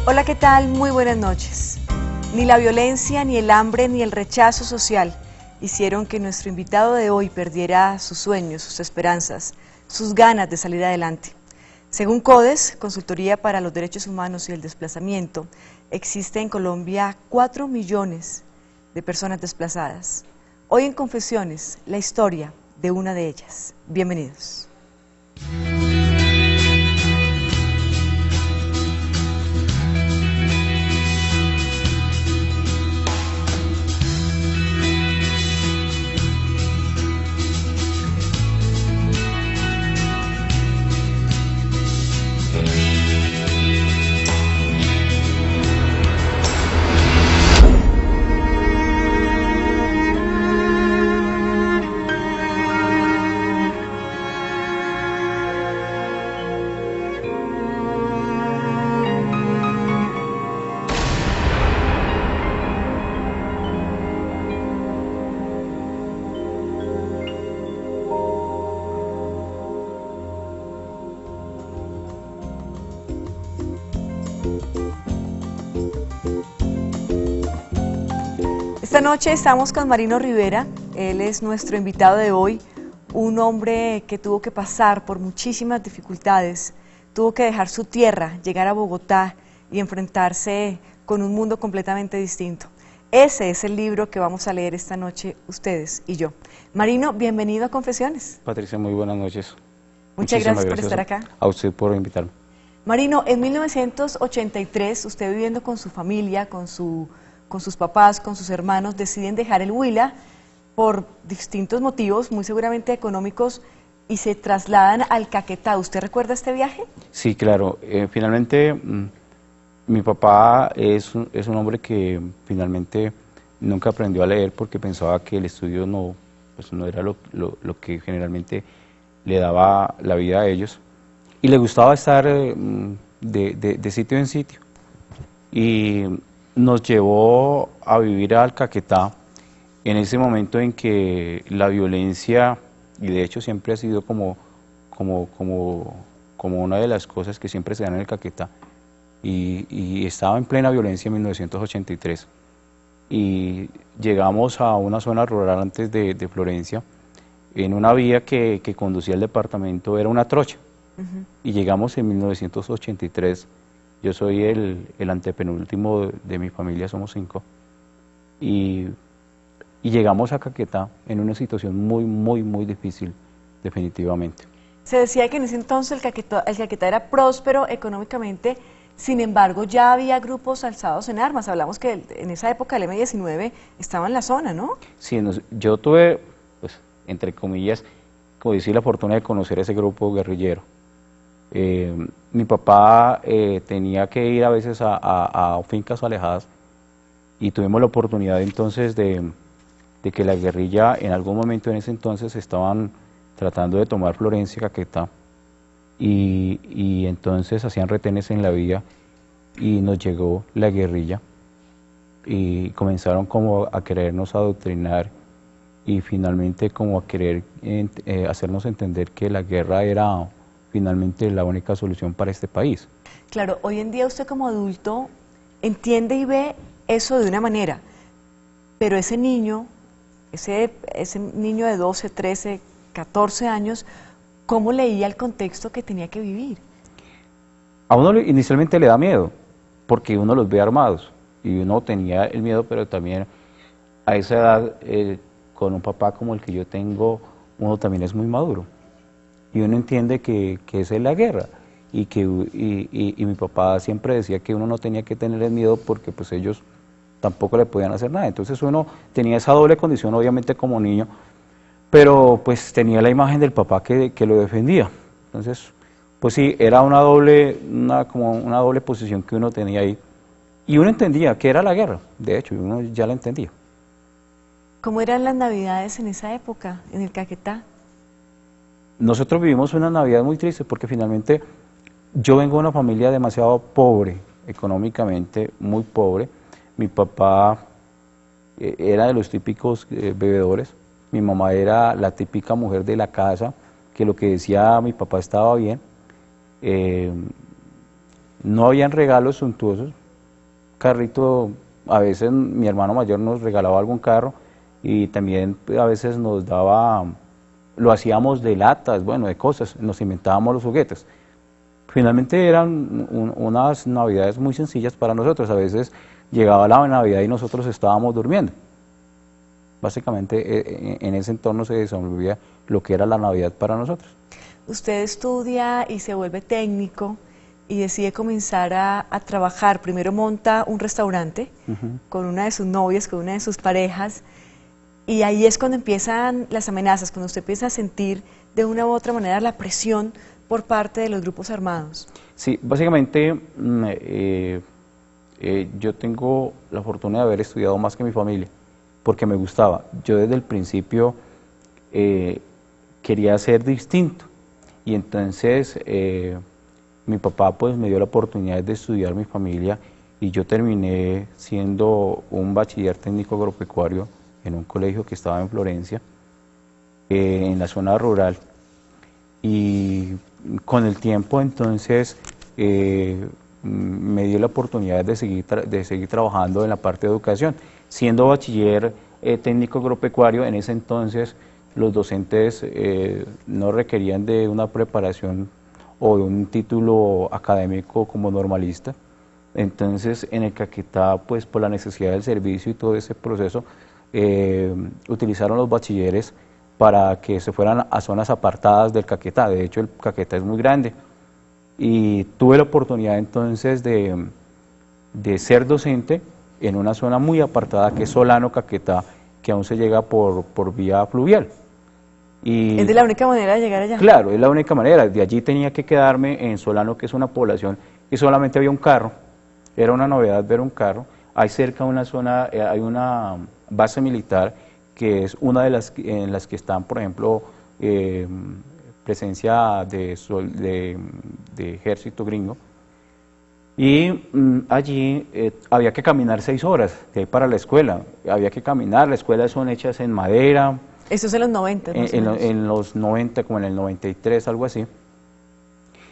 Hola, ¿qué tal? Muy buenas noches. Ni la violencia, ni el hambre, ni el rechazo social hicieron que nuestro invitado de hoy perdiera sus sueños, sus esperanzas, sus ganas de salir adelante. Según CODES, Consultoría para los Derechos Humanos y el Desplazamiento, existe en Colombia 4 millones de personas desplazadas. Hoy en Confesiones, la historia de una de ellas. Bienvenidos. Esta noche estamos con Marino Rivera, él es nuestro invitado de hoy, un hombre que tuvo que pasar por muchísimas dificultades, tuvo que dejar su tierra, llegar a Bogotá y enfrentarse con un mundo completamente distinto. Ese es el libro que vamos a leer esta noche ustedes y yo. Marino, bienvenido a Confesiones. Patricia, muy buenas noches. Muchas gracias por estar acá. A usted por invitarme. Marino, en 1983, usted viviendo con su familia, con sus papás, con sus hermanos, deciden dejar el Huila por distintos motivos, muy seguramente económicos, y se trasladan al Caquetá. ¿Usted recuerda este viaje? Sí, claro. Finalmente, mi papá es un hombre que finalmente nunca aprendió a leer porque pensaba que el estudio no era lo que generalmente le daba la vida a ellos. Y le gustaba estar de sitio en sitio. Y nos llevó a vivir al Caquetá en ese momento en que la violencia, y de hecho siempre ha sido como una de las cosas que siempre se dan en el Caquetá, y estaba en plena violencia en 1983. Y llegamos a una zona rural antes de Florencia, en una vía que conducía al departamento, era una trocha, y llegamos en 1983. Yo soy el antepenúltimo de mi familia, somos 5, y llegamos a Caquetá en una situación muy difícil, definitivamente. Se decía que en ese entonces el Caquetá era próspero económicamente, sin embargo ya había grupos alzados en armas. Hablamos que en esa época el M-19 estaba en la zona, ¿no? Sí, yo tuve, pues, entre comillas, como decir, la fortuna de conocer ese grupo guerrillero. Mi papá tenía que ir a veces a fincas alejadas, y tuvimos la oportunidad entonces de que la guerrilla en algún momento en ese entonces estaban tratando de tomar Florencia, Caquetá, y entonces hacían retenes en la vía y nos llegó la guerrilla y comenzaron como a querernos adoctrinar y finalmente como a querer hacernos entender que la guerra era finalmente la única solución para este país. Claro, hoy en día usted como adulto entiende y ve eso de una manera, pero ese niño de 12, 13, 14 años, ¿cómo leía el contexto que tenía que vivir? A uno inicialmente le da miedo, porque uno los ve armados, y uno tenía el miedo, pero también a esa edad, con un papá como el que yo tengo, uno también es muy maduro. Y uno entiende que esa es la guerra, y mi papá siempre decía que uno no tenía que tener el miedo porque pues ellos tampoco le podían hacer nada. Entonces uno tenía esa doble condición, obviamente como niño, pero pues tenía la imagen del papá que lo defendía. Entonces, pues sí, era como una doble posición que uno tenía ahí, y uno entendía que era la guerra, de hecho, uno ya la entendía. ¿Cómo eran las navidades en esa época, en el Caquetá? Nosotros vivimos una Navidad muy triste porque finalmente yo vengo de una familia demasiado pobre, económicamente muy pobre. Mi papá era de los típicos bebedores, mi mamá era la típica mujer de la casa, que lo que decía mi papá estaba bien. no habían regalos suntuosos, carrito, a veces mi hermano mayor nos regalaba algún carro y también a veces nos daba, lo hacíamos de latas, bueno, de cosas, nos inventábamos los juguetes. Finalmente eran unas navidades muy sencillas para nosotros, a veces llegaba la Navidad y nosotros estábamos durmiendo. Básicamente en ese entorno se desenvolvía lo que era la Navidad para nosotros. Usted estudia y se vuelve técnico y decide comenzar a trabajar. Primero monta un restaurante con una de sus novias, con una de sus parejas, y ahí es cuando empiezan las amenazas, cuando usted empieza a sentir de una u otra manera la presión por parte de los grupos armados. Sí, básicamente yo tengo la fortuna de haber estudiado más que mi familia, porque me gustaba. Yo desde el principio quería ser distinto, y entonces mi papá pues me dio la oportunidad de estudiar mi familia, y yo terminé siendo un bachiller técnico agropecuario en un colegio que estaba en Florencia, en la zona rural, y con el tiempo entonces me dio la oportunidad de seguir trabajando en la parte de educación. Siendo bachiller técnico agropecuario, en ese entonces los docentes no requerían de una preparación o de un título académico como normalista. Entonces en el Caquetá, pues por la necesidad del servicio y todo ese proceso, utilizaron los bachilleres para que se fueran a zonas apartadas del Caquetá. De hecho el Caquetá es muy grande, y tuve la oportunidad entonces de ser docente en una zona muy apartada que es Solano, Caquetá, que aún se llega por vía fluvial. Y ¿Es de la única manera de llegar allá? Claro, es la única manera. De allí tenía que quedarme en Solano, que es una población que solamente había un carro. Era una novedad ver un carro. Hay cerca una zona, hay una base militar que es una de las en las que están, por ejemplo, presencia de ejército gringo. Y allí había que caminar 6 horas de ahí para la escuela. Había que caminar, las escuelas son hechas en madera. Eso es en los 90, en los 90, como en el 93, algo así.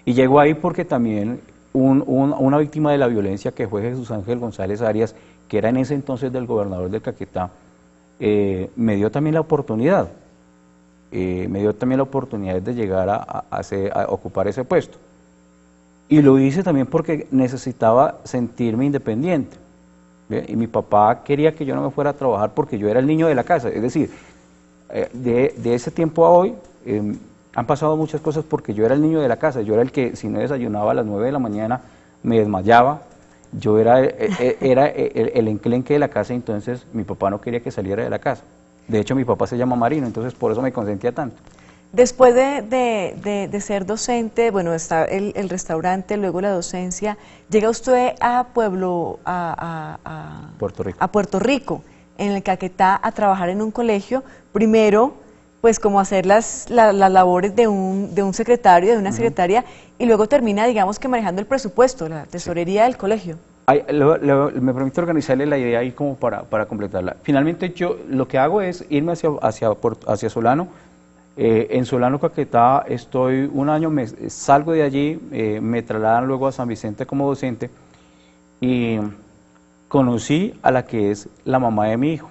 Y llegó ahí porque también una víctima de la violencia, que fue Jesús Ángel González Arias, que era en ese entonces del gobernador del Caquetá, me dio también la oportunidad. De llegar a ocupar ese puesto. Y lo hice también porque necesitaba sentirme independiente. ¿Ve? Y mi papá quería que yo no me fuera a trabajar porque yo era el niño de la casa. Es decir, de ese tiempo a hoy han pasado muchas cosas porque yo era el niño de la casa. Yo era el que, si no desayunaba a las 9 de la mañana, me desmayaba. Yo era el enclenque de la casa, y entonces mi papá no quería que saliera de la casa. De hecho, mi papá se llama Marino, entonces por eso me consentía tanto. Después de ser docente, bueno, está el restaurante, luego la docencia, llega usted a Puerto Rico. A Puerto Rico, en el Caquetá, a trabajar en un colegio, primero, pues como hacer las labores de un secretario, de una secretaria, y luego termina, digamos que manejando el presupuesto, la tesorería del colegio. Me permito organizarle la idea ahí como para completarla. Finalmente yo lo que hago es irme hacia Solano. En Solano, Caquetá, estoy un año, salgo de allí, me trasladan luego a San Vicente como docente, y conocí a la que es la mamá de mi hijo.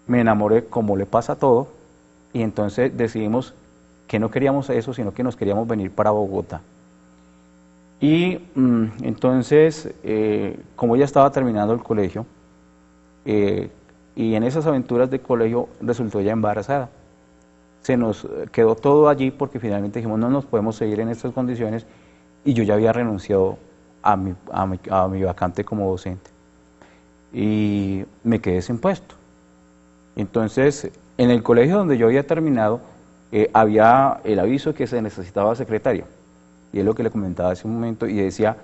Me enamoré, como le pasa a todo, y entonces decidimos que no queríamos eso, sino que nos queríamos venir para Bogotá. Y entonces, como ella estaba terminando el colegio, y en esas aventuras de colegio resultó ella embarazada. Se nos quedó todo allí porque finalmente dijimos no nos podemos seguir en estas condiciones, y yo ya había renunciado a mi vacante como docente y me quedé sin puesto. Entonces en el colegio donde yo había terminado había el aviso que se necesitaba secretaria, y es lo que le comentaba hace un momento, y decía